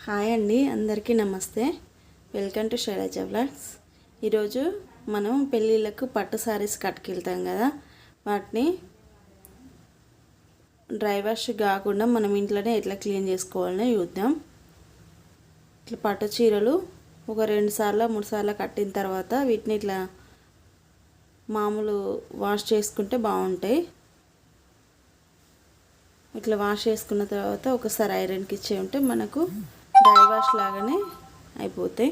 Hi అండి, అందరికీ నమస్తే. Welcome to Shailaja vlogs. ఈరోజు మనం పెళ్ళిళ్ళకు పట్టు సారీస్ కట్టుకెళ్తాం కదా, వాటిని డ్రై వాష్ కాకుండా మనం ఇంట్లోనే ఎట్లా క్లీన్ చేసుకోవాలని చూద్దాం. ఇట్లా పట్టు చీరలు ఒక 2 సార్లు 3 సార్లు కట్టిన తర్వాత వీటిని ఇట్లా మామూలు వాష్ చేసుకుంటే బాగుంటాయి. ఇట్లా వాష్ చేసుకున్న తర్వాత ఒకసారి ఐరన్కి ఇచ్చే ఉంటే మనకు డ్రై వాష్ లాగానే అయిపోతాయి.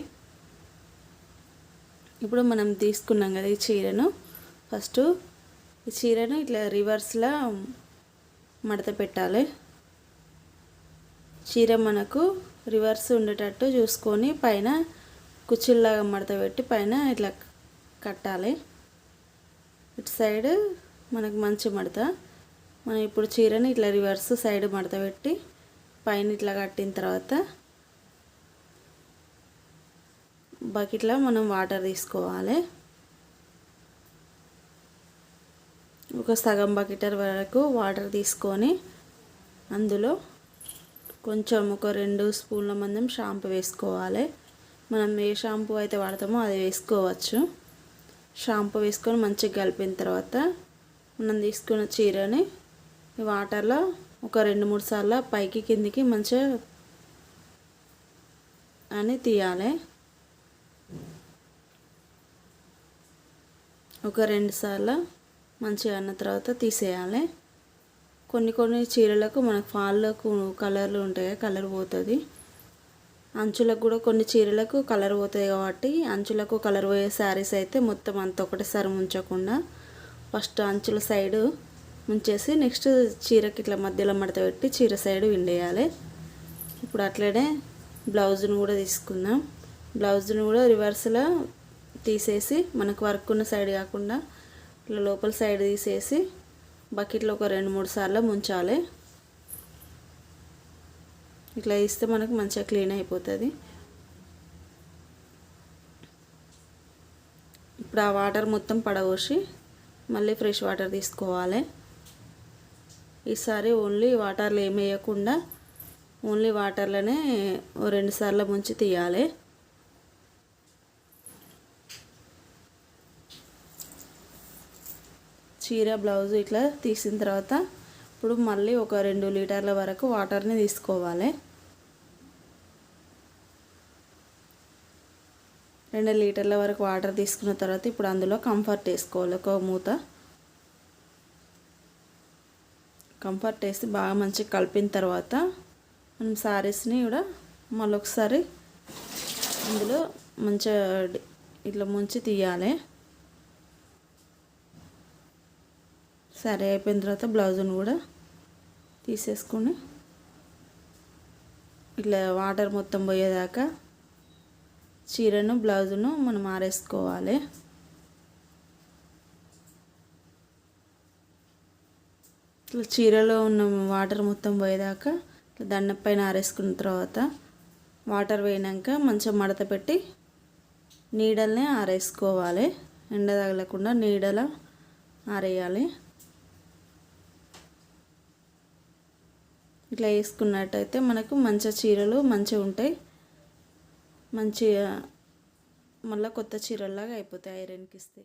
ఇప్పుడు మనం తీసుకున్నాం కదా ఈ చీరను, ఫస్ట్ ఈ చీరను ఇట్లా రివర్స్లో మడత పెట్టాలి. చీర మనకు రివర్స్ ఉండేటట్టు చూసుకొని పైన కుచ్చిల్లాగా మడత పెట్టి పైన ఇట్లా కట్టాలి. ఇటు సైడ్ మనకు మంచి మడత. మనం ఇప్పుడు చీరని ఇట్లా రివర్స్ సైడ్ మడత పెట్టి పైన ఇట్లా కట్టిన తర్వాత బకెట్లో మనం వాటర్ తీసుకోవాలి. ఒక సగం బకెట్ వరకు వాటర్ తీసుకొని అందులో కొంచెం ఒక 2 స్పూన్ల మందం షాంపూ వేసుకోవాలి. మనం ఏ షాంపూ అయితే వాడతామో అది వేసుకోవచ్చు. షాంపూ వేసుకొని మంచిగా కలిపిన తర్వాత మనం తీసుకున్న చీరని ఈ వాటర్లో ఒక 2-3 సార్లు పైకి కిందికి మంచిగా అని తీయాలి. ఒక 2 సార్లు మంచిగా అన్న తర్వాత తీసేయాలి. కొన్ని చీరలకు మనకు ఫాల్లకు కలర్లు ఉంటాయి, కలర్ పోతుంది. అంచులకు కూడా కొన్ని చీరలకు కలర్ పోతాయి కాబట్టి అంచులకు కలర్ పోయే శారీస్ అయితే మొత్తం అంత ఒకటేసారి ముంచకుండా ఫస్ట్ అంచుల సైడు ముంచేసి నెక్స్ట్ చీరకి ఇట్లా మధ్యలో మడత పెట్టి చీర సైడు విండేయాలి. ఇప్పుడు అట్లనే బ్లౌజ్ను కూడా తీసుకుందాం. బ్లౌజ్ను కూడా రివర్స్లో తీసేసి మనకు వర్క్ ఉన్న సైడ్ కాకుండా ఇట్లా లోపల సైడ్ తీసేసి బకెట్లో ఒక 2-3 సార్లు ముంచాలి. ఇట్లా ఇస్తే మనకు మంచిగా క్లీన్ అయిపోతుంది. ఇప్పుడు ఆ వాటర్ మొత్తం పడగోసి మళ్ళీ ఫ్రెష్ వాటర్ తీసుకోవాలి. ఈసారి ఓన్లీ వాటర్లో ఏమి వేయకుండా ఓన్లీ వాటర్లోనే 2 సార్లు ముంచి తీయాలి. చీర బ్లౌజ్ ఇట్లా తీసిన తర్వాత ఇప్పుడు మళ్ళీ ఒక 2 లీటర్ల వరకు వాటర్ని తీసుకోవాలి. 2 లీటర్ల వరకు వాటర్ తీసుకున్న తర్వాత ఇప్పుడు అందులో కంఫర్ట్ వేసుకోవాలి. ఒక మూత కంఫర్ట్ వేసి బాగా మంచిగా కలిపిన తర్వాత మనం సారీస్ని కూడా మళ్ళొకసారి అందులో మంచిగా ఇట్లా ముంచి తీయాలి. సరే అయిపోయిన తర్వాత బ్లౌజ్ను కూడా తీసేసుకొని ఇట్లా వాటర్ మొత్తం పోయేదాకా చీరను బ్లౌజును మనం ఆరేసుకోవాలి. ఇట్లా చీరలో ఉన్న వాటర్ మొత్తం పోయేదాకా ఇట్లా దండ పైన ఆరేసుకున్న తర్వాత వాటర్ పోయినాక మంచిగా మడత పెట్టి నీడల్ని ఆరేసుకోవాలి. ఎండ తగలకుండా నీడలో ఆరేయాలి. ఇట్లా వేసుకున్నట్టయితే మనకు మంచి చీరలు మంచిగా ఉంటాయి. మంచిగా మళ్ళీ కొత్త చీరలాగా అయిపోతాయి ఐరన్కి ఇస్తే.